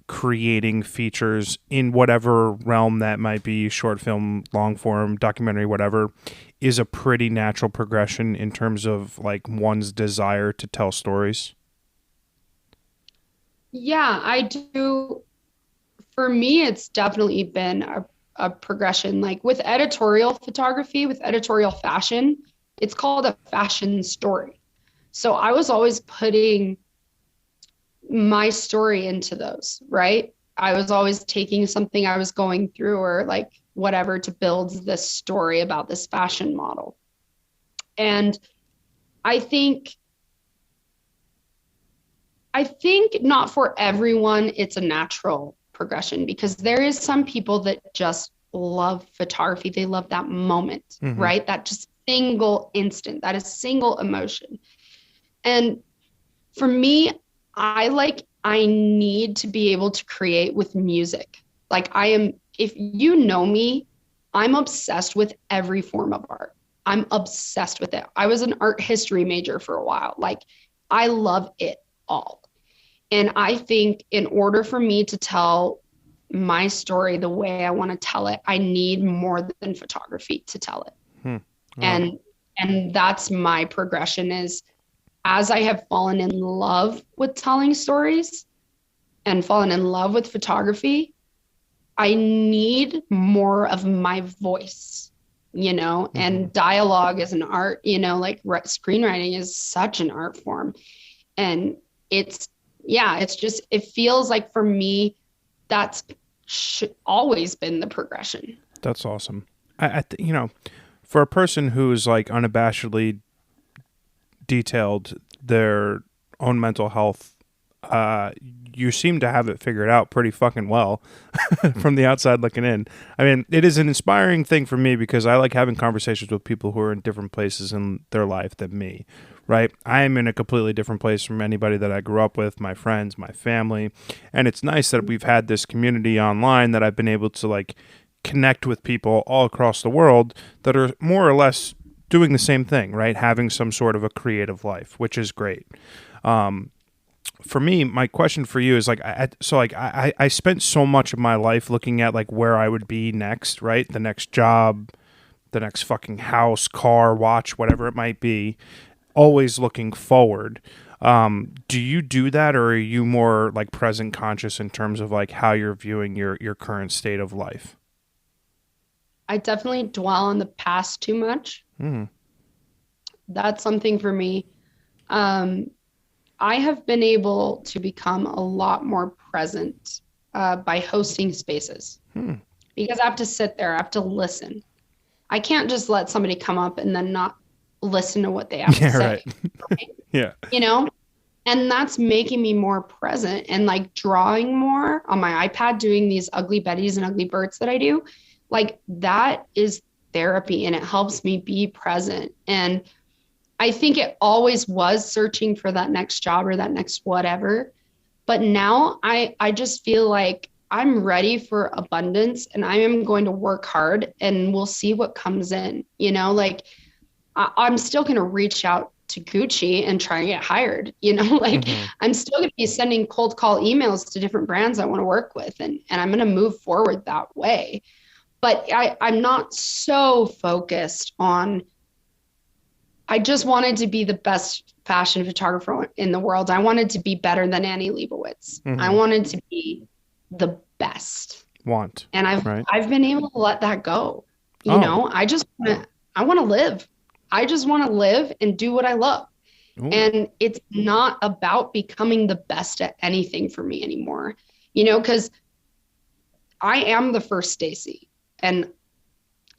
creating features in whatever realm that might be, short film, long form, documentary, whatever, is a pretty natural progression in terms of like one's desire to tell stories? Yeah, I do. For me, it's definitely been a progression. Like with editorial photography, with editorial fashion, it's called a fashion story. So I was always putting my story into those, right? I was always taking something I was going through or like whatever to build this story about this fashion model. And I think not for everyone it's a natural progression, because there is some people that just love photography. They love that moment, right? That just single instant, that is single emotion. And for me, I need to be able to create with music. Like if you know me, I'm obsessed with every form of art. I'm obsessed with it. I was an art history major for a while. Like, I love it all. And I think in order for me to tell my story the way I want to tell it, I need more than photography to tell it. And that's my progression, is as I have fallen in love with telling stories and fallen in love with photography, I need more of my voice, and dialogue is an art, like screenwriting is such an art form. And it feels like for me, that's always been the progression. That's awesome. For a person who's like unabashedly detailed their own mental health, you seem to have it figured out pretty fucking well from the outside looking in. I mean, it is an inspiring thing for me because I like having conversations with people who are in different places in their life than me, right? I am in a completely different place from anybody that I grew up with, my friends, my family. And it's nice that we've had this community online that I've been able to like connect with people all across the world that are more or less doing the same thing, right? Having some sort of a creative life, which is great. For me, my question for you is like, I spent so much of my life looking at like where I would be next, right? The next job, the next fucking house, car, watch, whatever it might be, always looking forward. Do you do that, or are you more like present conscious in terms of like how you're viewing your current state of life? I definitely dwell on the past too much. That's something for me. I have been able to become a lot more present by hosting spaces, because I have to sit there, I have to listen. I can't just let somebody come up and then not listen to what they have to say. Right? Yeah. And that's making me more present and like drawing more on my iPad, doing these ugly Bettys and ugly Berts that I do. Like, that is therapy, and it helps me be present. And I think it always was searching for that next job or that next whatever. But now I just feel like I'm ready for abundance, and I am going to work hard, and we'll see what comes in. Like, I'm still going to reach out to Gucci and try and get hired. I'm still going to be sending cold call emails to different brands I want to work with, and I'm going to move forward that way. But I'm not so focused on, I just wanted to be the best fashion photographer in the world. I wanted to be better than Annie Leibovitz. I wanted to be the best. And I've been able to let that go. I want to live. I just want to live and do what I love. Ooh. And it's not about becoming the best at anything for me anymore, because I am the first Stacie, and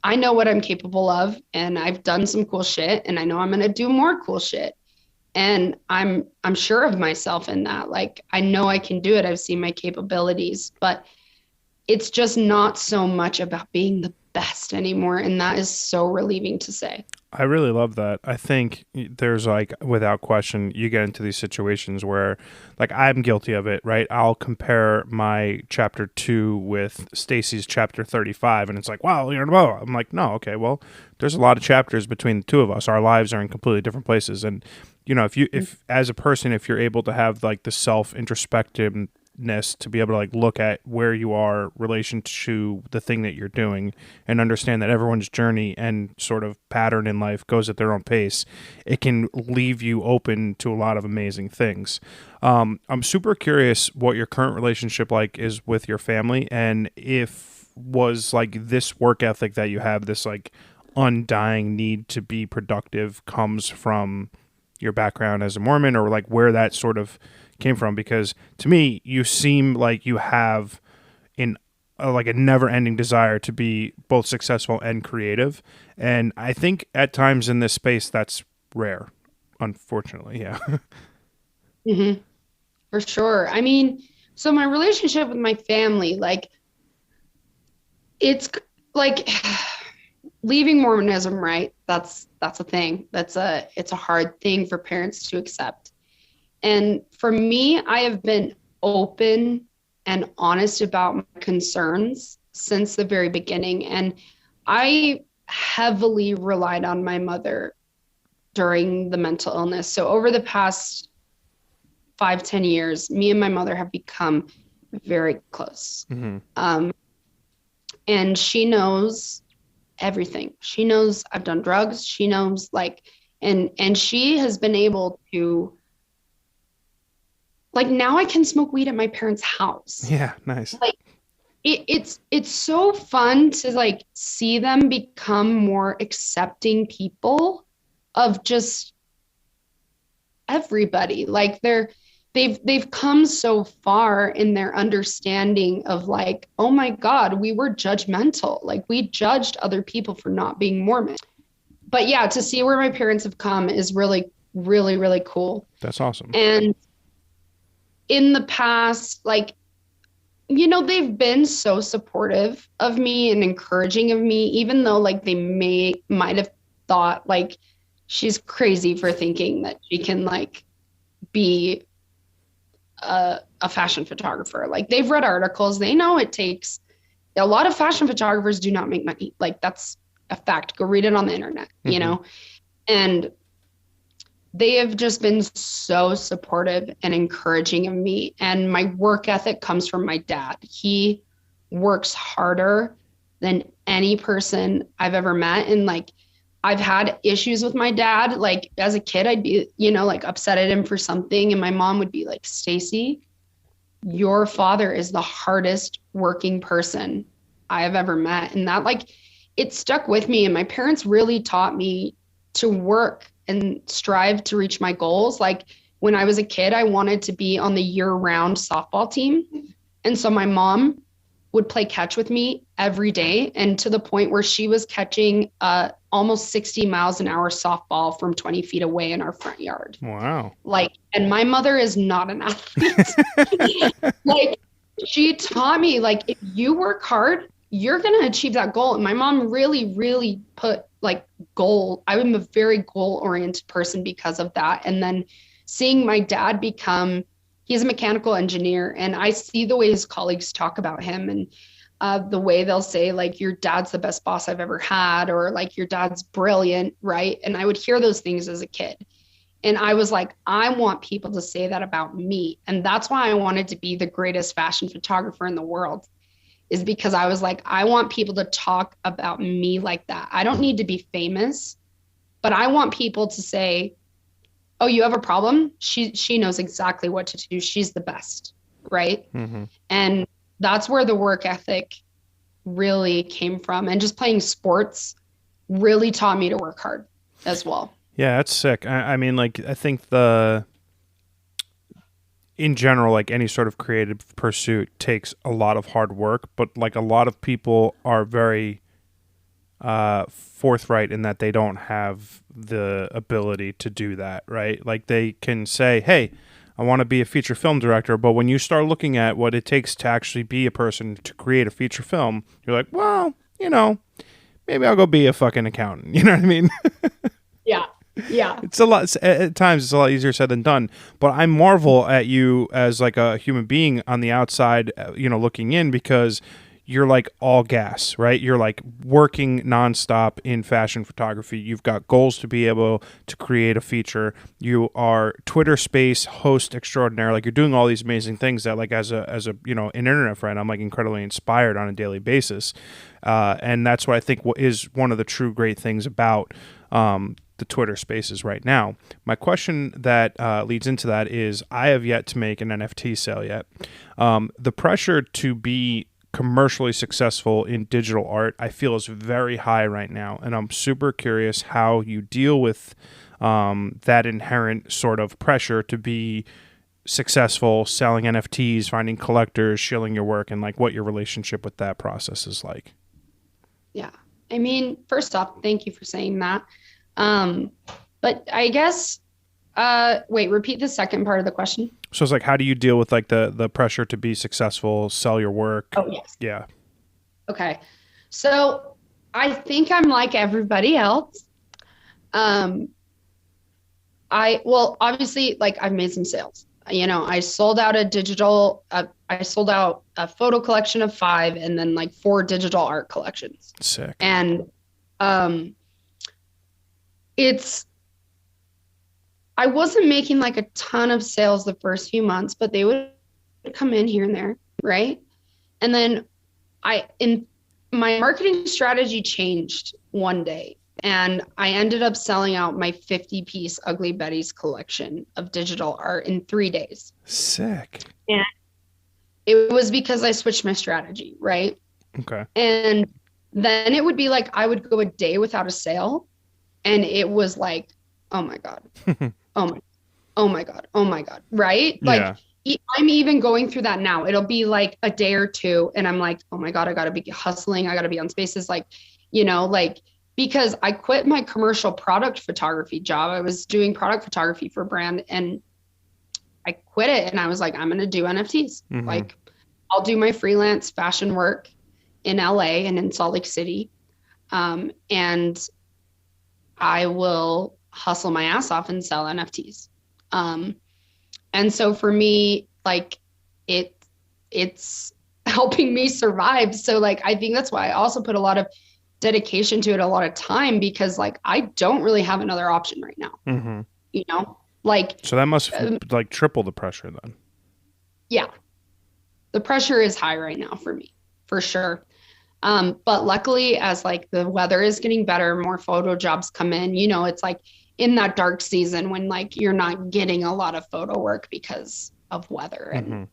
I know what I'm capable of, and I've done some cool shit, and I know I'm going to do more cool shit. And I'm sure of myself in that. Like, I know I can do it. I've seen my capabilities, but it's just not so much about being the best anymore. And that is so relieving to say. I really love that. I think there's like, without question, you get into these situations where like I'm guilty of it, right? I'll compare my chapter 2 with Stacie's chapter 35, and it's like, wow, I'm like, no, okay, well, there's a lot of chapters between the two of us. Our lives are in completely different places. And if as a person, if you're able to have like the self-introspectiveness to be able to like look at where you are relation to the thing that you're doing, and understand that everyone's journey and sort of pattern in life goes at their own pace, it can leave you open to a lot of amazing things. I'm super curious what your current relationship like is with your family, and if was like this work ethic that you have, this like undying need to be productive, comes from your background as a Mormon, or like where that sort of came from, because to me, you seem like you have like a never-ending desire to be both successful and creative. And I think at times in this space, that's rare, unfortunately. Yeah. Mm-hmm. For sure. I mean, so my relationship with my family, like, it's like leaving Mormonism, right? That's a thing. It's a hard thing for parents to accept. And for me, I have been open and honest about my concerns since the very beginning. And I heavily relied on my mother during the mental illness. So over the past 5-10 years, me and my mother have become very close. Mm-hmm. And she knows everything. She knows I've done drugs. She knows, like, and she has been able to, like, now I can smoke weed at my parents' house. Yeah, nice. Like, it's so fun to, like, see them become more accepting people of just everybody. Like, they've come so far in their understanding of, like, oh my God, we were judgmental. Like, we judged other people for not being Mormon. But yeah, to see where my parents have come is really, really, really cool. That's awesome. And in the past, like, you know, they've been so supportive of me and encouraging of me, even though, like, they might have thought, like, she's crazy for thinking that she can, like, be a fashion photographer. Like, they've read articles. They know it takes a lot of fashion photographers do not make money. Like, that's a fact. Go read it on the internet, you know? And they have just been so supportive and encouraging of me. And my work ethic comes from my dad. He works harder than any person I've ever met. And, like, I've had issues with my dad. Like, as a kid, I'd be, you know, like, upset at him for something. And my mom would be like, Stacie, your father is the hardest working person I have ever met. And that, like, it stuck with me. And my parents really taught me to work and strive to reach my goals. Like, when I was a kid, I wanted to be on the year-round softball team. And so my mom would play catch with me every day, and to the point where she was catching almost 60 miles an hour softball from 20 feet away in our front yard. Wow. Like, and my mother is not an athlete. Like, she taught me, like, if you work hard, you're going to achieve that goal. And my mom really, really put, like, I'm a very goal-oriented person because of that. And then seeing my dad he's a mechanical engineer, and I see the way his colleagues talk about him, and the way they'll say, like, your dad's the best boss I've ever had, or, like, your dad's brilliant, right? And I would hear those things as a kid. And I was like, I want people to say that about me. And that's why I wanted to be the greatest fashion photographer in the world, is because I was like, I want people to talk about me like that. I don't need to be famous, but I want people to say, oh, you have a problem? She knows exactly what to do. She's the best, right? Mm-hmm. And that's where the work ethic really came from. And just playing sports really taught me to work hard as well. Yeah, that's sick. I mean, like, I think in general, like, any sort of creative pursuit takes a lot of hard work, but, like, a lot of people are very forthright in that they don't have the ability to do that, right? Like, they can say, hey, I want to be a feature film director, but when you start looking at what it takes to actually be a person to create a feature film, you're like, well, you know, maybe I'll go be a fucking accountant. You know what I mean? Yeah. Yeah. It's a lot, at times it's a lot easier said than done, but I marvel at you as, like, a human being on the outside, you know, looking in, because you're, like, all gas, right? You're, like, working nonstop in fashion photography. You've got goals to be able to create a feature. You are Twitter space host extraordinaire. Like, you're doing all these amazing things that, like, as a you know, an internet friend, I'm, like, incredibly inspired on a daily basis. And that's what I think is one of the true great things about the Twitter spaces right now. My question that leads into that is, I have yet to make an NFT sale yet. The pressure to be commercially successful in digital art, I feel, is very high right now. And I'm super curious how you deal with that inherent sort of pressure to be successful selling NFTs, finding collectors, shilling your work, and like what your relationship with that process is like. Yeah. I mean, first off, thank you for saying that. But I guess, wait, repeat the second part of the question. So it's like, how do you deal with like the pressure to be successful, sell your work? Oh, yes. Yeah. Okay. So I think I'm like everybody else. Well, obviously, like I've made some sales. I sold out I sold out a photo collection of 5 and then like 4 digital art collections. Sick. And I wasn't making like a ton of sales the first few months, but they would come in here and there, right? And then my marketing strategy changed one day, and I ended up selling out my 50-piece Ugly Betty's collection of digital art in 3 days. Sick. And it was because I switched my strategy, right? Okay. And then it would be like I would go a day without a sale, and it was like, oh my God. Oh my God. Right? Yeah. Like I'm even going through that now. It'll be like a day or two and I'm like, oh my God, I gotta be hustling. I gotta be on Spaces. Like, because I quit my commercial product photography job. I was doing product photography for a brand and I quit it. And I was like, I'm going to do NFTs. Mm-hmm. Like I'll do my freelance fashion work in LA and in Salt Lake City. And I will hustle my ass off and sell NFTs. And so for me, like it's helping me survive. So like, I think that's why I also put a lot of dedication to it, a lot of time, because like, I don't really have another option right now, mm-hmm. Like, so that must like triple the pressure then. Yeah. The pressure is high right now for me, for sure. But luckily, as like the weather is getting better, more photo jobs come in, it's like in that dark season when like you're not getting a lot of photo work because of weather and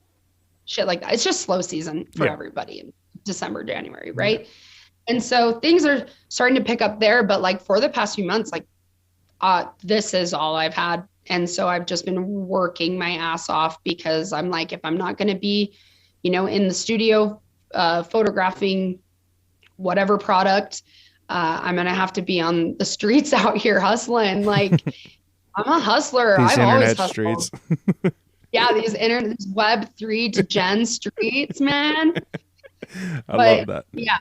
shit like that. It's just slow season for everybody in December, January, right? And so things are starting to pick up there, but like for the past few months, like this is all I've had. And so I've just been working my ass off because I'm like, if I'm not going to be, in the studio photographing whatever product, I'm going to have to be on the streets out here hustling. Like I'm a hustler. These I've always internet hustled. streets. Yeah, these Web3 to Gen streets, man. I love that. Yeah.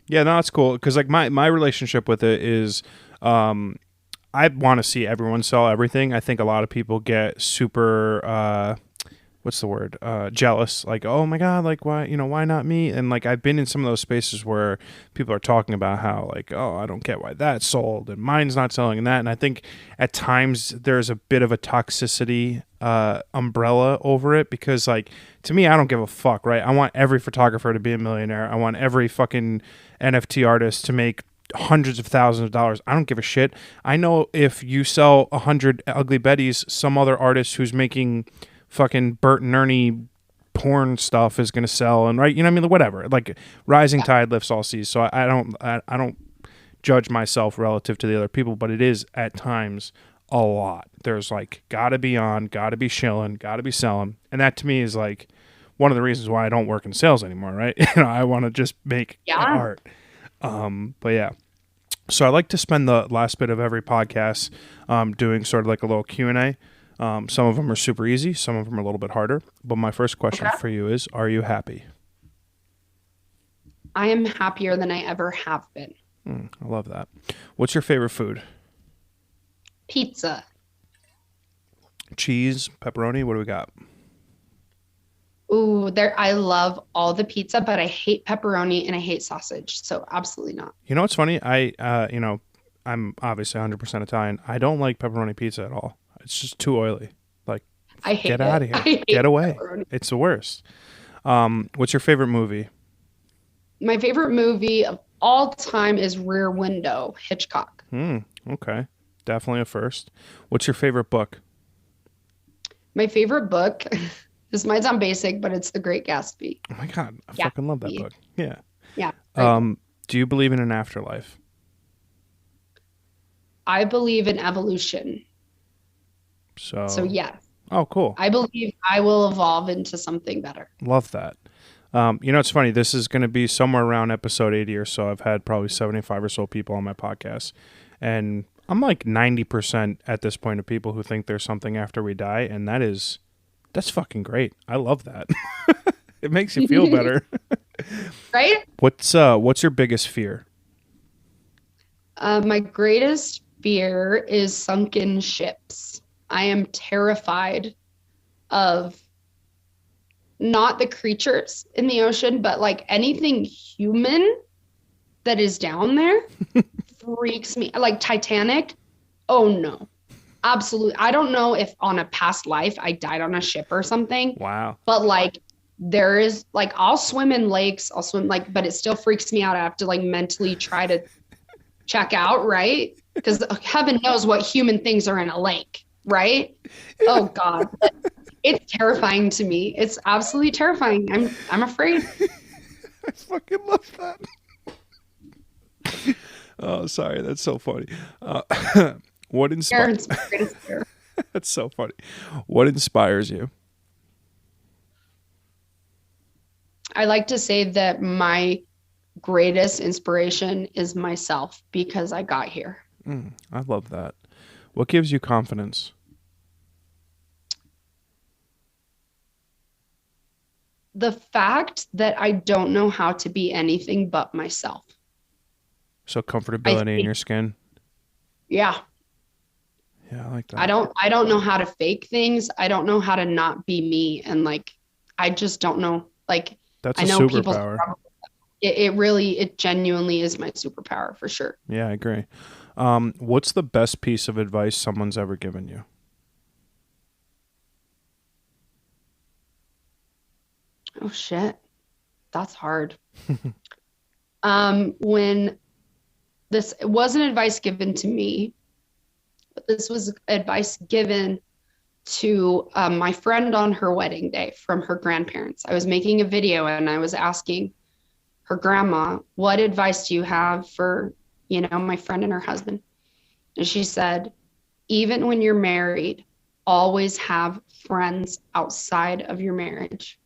Yeah, no, it's cool because like my relationship with it is I want to see everyone sell everything. I think a lot of people get super what's the word? Jealous. Like, oh my God, like why not me? And like I've been in some of those spaces where people are talking about how like, oh, I don't get why that's sold and mine's not selling and that. And I think at times there's a bit of a toxicity umbrella over it because like to me, I don't give a fuck, right? I want every photographer to be a millionaire. I want every fucking NFT artist to make hundreds of thousands of dollars. I don't give a shit. I know if you sell 100 Ugly Bettys, some other artist who's making fucking Bert and Ernie porn stuff is going to sell, and right, whatever. Like rising tide lifts all seas. So I don't judge myself relative to the other people, but it is at times a lot. There's like gotta be on, gotta be shilling, gotta be selling, and that to me is like one of the reasons why I don't work in sales anymore. Right? I want to just make art. But yeah. So I like to spend the last bit of every podcast doing sort of like a little Q&A. Some of them are super easy. Some of them are a little bit harder. But my first question for you is, are you happy? I am happier than I ever have been. I love that. What's your favorite food? Pizza. Cheese, pepperoni, what do we got? Ooh, I love all the pizza, but I hate pepperoni and I hate sausage. So absolutely not. You know what's funny? I'm obviously 100% Italian. I don't like pepperoni pizza at all. It's just too oily. Like, I hate get out of here. Get away. Pepperoni. It's the worst. What's your favorite movie? My favorite movie of all time is Rear Window, Hitchcock. Okay. Definitely a first. What's your favorite book? My favorite book, this might sound basic, but it's The Great Gatsby. Oh my God. I fucking love that book. Yeah. Yeah. Do you believe in an afterlife? I believe in evolution. So yes. Oh, cool. I believe I will evolve into something better. Love that. It's funny. This is going to be somewhere around episode 80 or so. I've had probably 75 or so people on my podcast. And I'm like 90% at this point of people who think there's something after we die. And that's fucking great. I love that. It makes you feel better. Right? What's your biggest fear? My greatest fear is sunken ships. I am terrified of not the creatures in the ocean, but like anything human that is down there freaks me. Like Titanic. Oh no. Absolutely. I don't know if on a past life I died on a ship or something. Wow. But like there is like I'll swim in lakes, I'll swim like, but it still freaks me out. I have to like mentally try to check out, right? Because heaven knows what human things are in a lake, right? Oh God. It's terrifying to me. It's absolutely terrifying. I'm afraid. I fucking love that. Oh, sorry. That's so funny. What inspires? That's so funny. What inspires you? I like to say that my greatest inspiration is myself because I got here. I love that. What gives you confidence? The fact that I don't know how to be anything but myself. So comfortability in your skin? Yeah. Yeah, I like that. I don't know how to fake things. I don't know how to not be me. And like, I just don't know. Like, that's I a know superpower. It genuinely is my superpower for sure. Yeah, I agree. What's the best piece of advice someone's ever given you? Oh shit. That's hard. When this wasn't advice given to me, but this was advice given to my friend on her wedding day from her grandparents. I was making a video and I was asking her grandma, what advice do you have for, my friend and her husband? And she said, even when you're married, always have friends outside of your marriage.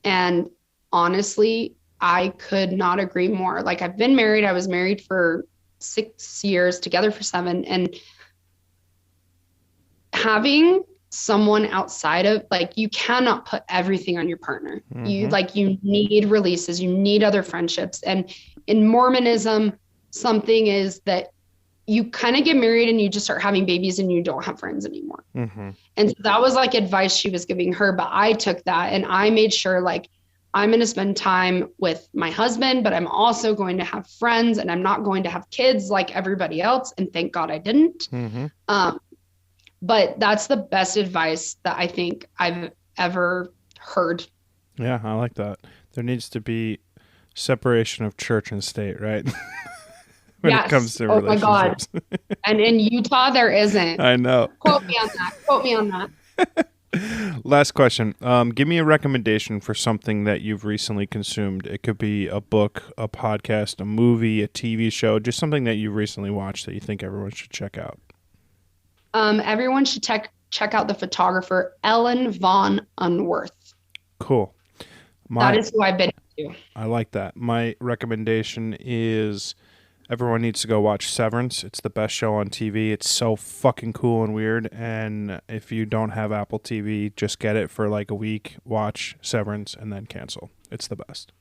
And honestly, I could not agree more. Like I've been married. I was married for 6 years, together for 7. And having someone outside of like, you cannot put everything on your partner. Mm-hmm. You need releases, you need other friendships. And in Mormonism, something is that you kind of get married and you just start having babies and you don't have friends anymore. Mm-hmm. And so that was like advice she was giving her, but I took that and I made sure like, I'm going to spend time with my husband, but I'm also going to have friends and I'm not going to have kids like everybody else. And thank God I didn't. Mm-hmm. But that's the best advice that I think I've ever heard. Yeah, I like that. There needs to be separation of church and state, right? When it comes to relationships. My God. And in Utah, there isn't. I know. Quote me on that. Last question. Give me a recommendation for something that you've recently consumed. It could be a book, a podcast, a movie, a TV show, just something that you've recently watched that you think everyone should check out. Everyone should check out the photographer Ellen Von Unworth. Cool. That is who I've been to. I like that. My recommendation is everyone needs to go watch Severance. It's the best show on TV. It's so fucking cool and weird. And if you don't have Apple TV, just get it for like a week, watch Severance, and then cancel. It's the best.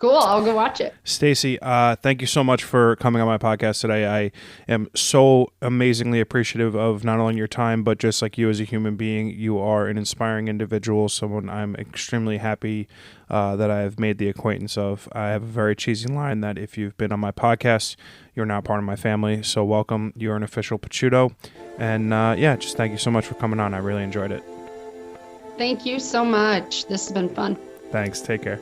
Cool. I'll go watch it. Stacie, thank you so much for coming on my podcast today. I am so amazingly appreciative of not only your time, but just like you as a human being. You are an inspiring individual, someone I'm extremely happy that I have made the acquaintance of. I have a very cheesy line that if you've been on my podcast, you're now part of my family. So welcome. You're an official Pachuto. And just thank you so much for coming on. I really enjoyed it. Thank you so much. This has been fun. Thanks. Take care.